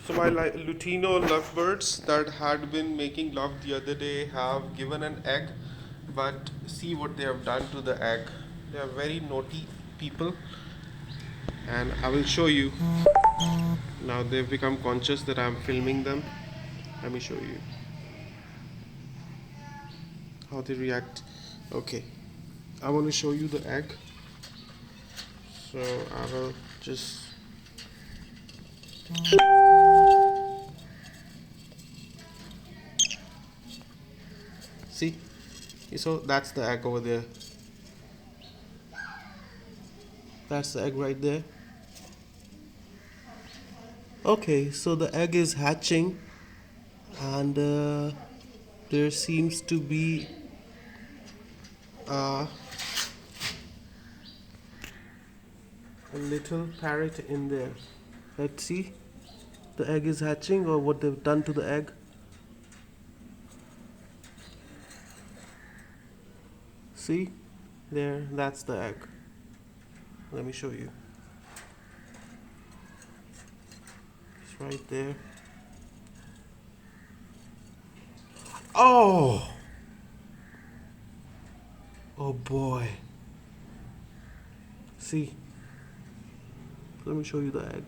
So my Lutino lovebirds that had been making love the other day have given an egg, but see what they have done to the egg. They are very naughty people, and I will show you. Now they've become conscious that I'm filming them. Let me show you how they react. Okay, I want to show you the egg. So I will just see. So that's the egg over there. That's the egg right there. Okay, so the egg is hatching, and there seems to be uh, a little parrot in there. Let's see. The egg is hatching, or what they've done to the egg. See? There, that's the egg. Let me show you. It's right there. Oh! Oh boy. See? Let me show you the egg.